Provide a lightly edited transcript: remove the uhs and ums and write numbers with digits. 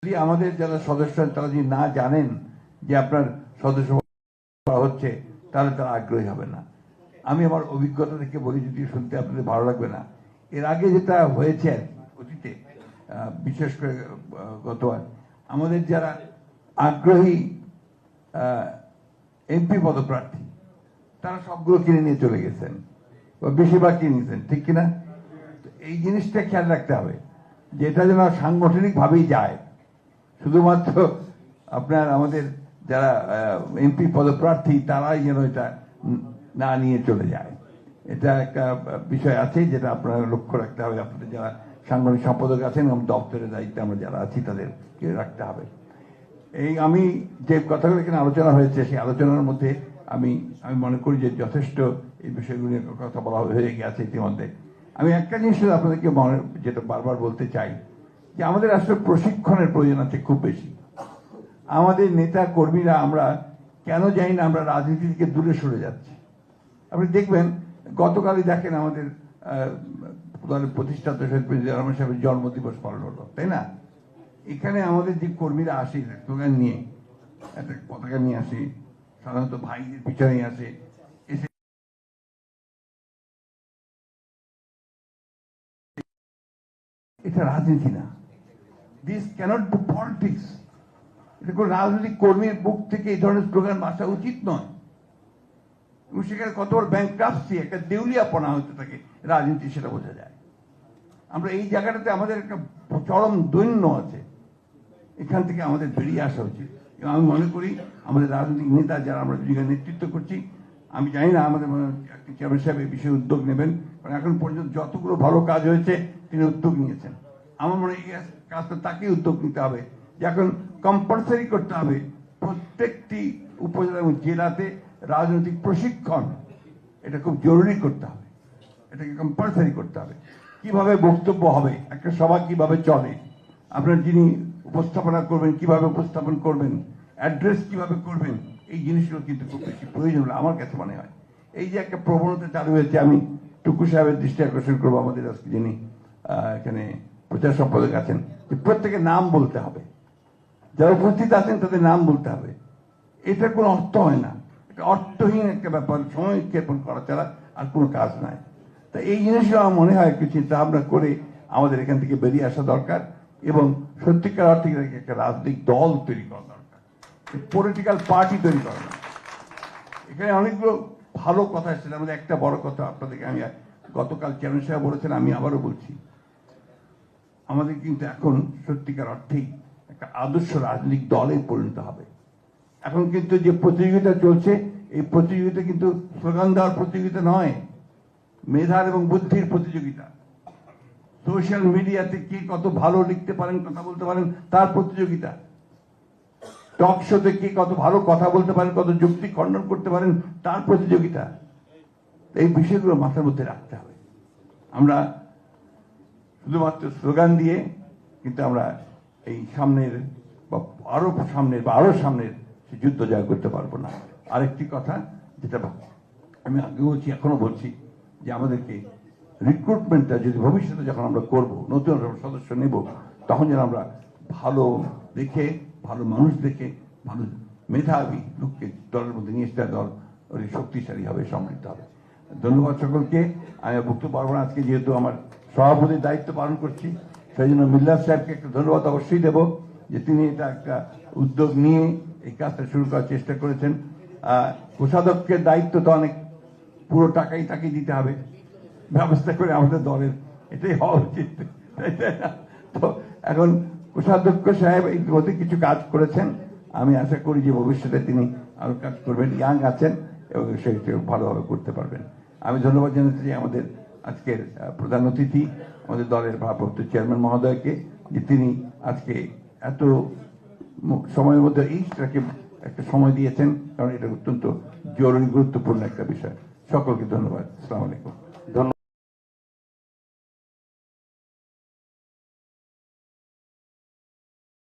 যদি আমাদের যারা সদস্য তারা যদি না জানেন যে আপনার সদস্য করা হচ্ছে তাহলে তারা আগ্রহী হবে না। আমি আমার অভিজ্ঞতা থেকে বলি, যদি শুনতে আপনাদের ভালো লাগবে না, এর আগে যেটা হয়েছে আর কি অতীতে, বিশেষ করে গতবার আমাদের যারা আগ্রহী এমপি পদপ্রার্থী তারা সবগুলো কিনে নিয়ে চলে গেছেন, বেশিরভাগ কিনে নিয়েছেন, ঠিক কিনা? এই জিনিসটা খেয়াল রাখতে হবে যে এটা যেন সাংগঠনিক ভাবেই যায়, শুধুমাত্র আপনার আমাদের যারা এমপি পদপ্রার্থী তারাই যেন এটা না নিয়ে চলে যায়। এটা একটা বিষয় আছে যেটা আপনারা লক্ষ্য রাখতে হবে। আপনাদের যারা সাংগঠনিক সম্পাদক আছেন এবং দপ্তরের দায়িত্বে আমরা যারা আছি তাদেরকে রাখতে হবে। এই আমি যে কথাগুলো এখানে আলোচনা হয়েছে সেই আলোচনার মধ্যে আমি মনে করি যে যথেষ্ট এই বিষয়গুলি কথা বলা হয়ে গেছে ইতিমধ্যে। আমি একটা জিনিস আপনাদেরকে যেটা বারবার বলতে চাই যে আমাদের আসলে প্রশিক্ষণের প্রয়োজন আছে খুব বেশি। আমাদের নেতা কর্মীরা আমরা কেন জানি না আমরা রাজনীতি থেকে দূরে সরে যাচ্ছি। আপনি দেখবেন গতকালই দেখেন আমাদের প্রতিষ্ঠাতা শহীদ প্রেসিডেন্ট রহমান সাহেবের জন্মদিবস পালন হলো, তাই না? এখানে আমাদের যে কর্মীরা আসে স্লোগান নিয়ে, একটা পতাকা নিয়ে আসে, সাধারণত ভাইদের পিছনে আসে, এসে এটা রাজনীতি না, দিস ক্যানট বি পলিটিক্স। এটা কোনো রাজনৈতিক কর্মীর বুক থেকে এই ধরনের স্লোগান আসা উচিত নয়। এবং সেখানে কত বড় ব্যাংক্রাপসি, একটা দেউলিয়াপনা হতে থাকে রাজনীতি, সেটা বোঝা যায়। আমরা এই জায়গাটাতে আমাদের একটা চরম দৈন্য আছে, এখান থেকে আমাদের বেরিয়ে আসা উচিত। এবং আমি মনে করি আমাদের রাজনৈতিক নেতা যারা আমরা নেতৃত্ব করছি, আমি জানি না আমাদের চেয়ারম্যান সাহেব এই বিষয়ে উদ্যোগ নেবেন, কারণ এখন পর্যন্ত যতগুলো ভালো কাজ হয়েছে তিনি উদ্যোগ নিয়েছেন। আমার মনে হয় এই কাজটা তাকেই উদ্যোগ নিতে হবে যে এখন কম্পালসারি করতে হবে প্রত্যেকটি উপজেলা এবং জেলাতে রাজনৈতিক প্রশিক্ষণ, এটা খুব জরুরি করতে হবে, এটাকে কম্পালসারি করতে হবে। কিভাবে বক্তব্য হবে, একটা সভা কিভাবে চলে, আপনার যিনি উপস্থাপনা করবেন কিভাবে উপস্থাপন করবেন, অ্যাড্রেস কিভাবে করবেন, এই জিনিসগুলো কিন্তু খুব বেশি প্রয়োজন বলে আমার কাছে মনে হয়। এই যে একটা প্রবণতা চালু হয়েছে, আমি টুকু সাহেবের দৃষ্টি আকর্ষণ করবো, আমাদের আজকে যিনি এখানে প্রচার সম্পাদক আছেন, যে প্রত্যেকের নাম বলতে হবে, যারা উপস্থিত আছেন তাদের নাম বলতে হবে। এটার কোনো অর্থ হয় না, এটা অর্থহীন একটা ব্যাপার, সময় ক্ষেপণ করা ছাড়া আর কোনো কাজ নাই। তা এই জিনিসগুলো আমার মনে হয় একটু চিন্তা ভাবনা করে আমাদের এখান থেকে বেরিয়ে আসা দরকার এবং সত্যিকার অর্থে একটা রাজনৈতিক দল তৈরি করা দরকার, পলিটিক্যাল পার্টি তৈরি করা দরকার। এখানে অনেকগুলো ভালো কথা এসেছে, আমাদের একটা বড় কথা আপনাদেরকে আমি গতকাল চেয়ারম্যান সাহেব বলেছেন, আমি আবারও বলছি, আমাদের কিন্তু এখন সত্যিকার অর্থেই একটা আদর্শ রাজনৈতিক দলে পরিণত হবে। এখন কিন্তু যে প্রতিযোগিতা চলছে, এই প্রতিযোগিতা কিন্তু স্লোগান দেওয়ার প্রতিযোগিতা নয়, মেধার এবং বুদ্ধির প্রতিযোগিতা। সোশ্যাল মিডিয়াতে কে কত ভালো লিখতে পারেন, কথা বলতে পারেন, তার প্রতিযোগিতা। টক শোতে কে কত ভালো কথা বলতে পারেন, কত যুক্তি খণ্ডন করতে পারেন, তার প্রতিযোগিতা। এই বিষয়গুলো মাথার মধ্যে রাখতে হবে। আমরা শুধুমাত্র স্লোগান দিয়ে কিন্তু আমরা এই সামনের বা আরো সামনের যুদ্ধ জয় করতে পারবো না। আরেকটি কথা যেটা আমি আগে বলছি, এখনো বলছি, যে আমাদেরকে রিক্রুটমেন্টটা যদি ভবিষ্যতে যখন আমরা করব, নতুন সদস্য নেব, তখন যেন আমরা ভালো দেখে, ভালো মানুষ দেখে, ভালো মেধাবী লোককে দলের মধ্যে নিয়ে এসে দল শক্তিশালী হবে, সমৃদ্ধ হবে। ধন্যবাদ সকলকে। আমি বক্তব্য পারবো না আজকে, যেহেতু আমার সভাপতির দায়িত্ব পালন করছি, সেই জন্য মিল্লাত সাহেবকে একটা ধন্যবাদ অবশ্যই দেব যে তিনি এটা একটা উদ্যোগ নিয়ে এই কাজটা শুরু করার চেষ্টা করেছেন। কোষাধ্যক্ষের দায়িত্ব তো অনেক, পুরো টাকাই তাকে দিতে হবে ব্যবস্থা করে আমাদের দলের, এটাই হওয়া উচিত। তো এখন কোষাধ্যক্ষ সাহেব এই মধ্যে কিছু কাজ করেছেন, আমি আশা করি যে ভবিষ্যতে তিনি আরো কাজ করবেন, ইয়াং আছেন এবং সেটি ভালোভাবে করতে পারবেন। আমি ধন্যবাদ জানাতে চাই আমাদের আজকের প্রধান অতিথি, আমাদের দলের ভারপ্রাপ্ত চেয়ারম্যান মহোদয়কে, যে তিনি আজকে এত সময়ের মধ্যে এইটাকে একটা সময় দিয়েছেন, কারণ এটা অত্যন্ত জরুরি গুরুত্বপূর্ণ একটা বিষয়। সকলকে ধন্যবাদ। আসসালামু আলাইকুম। ধন্যবাদ।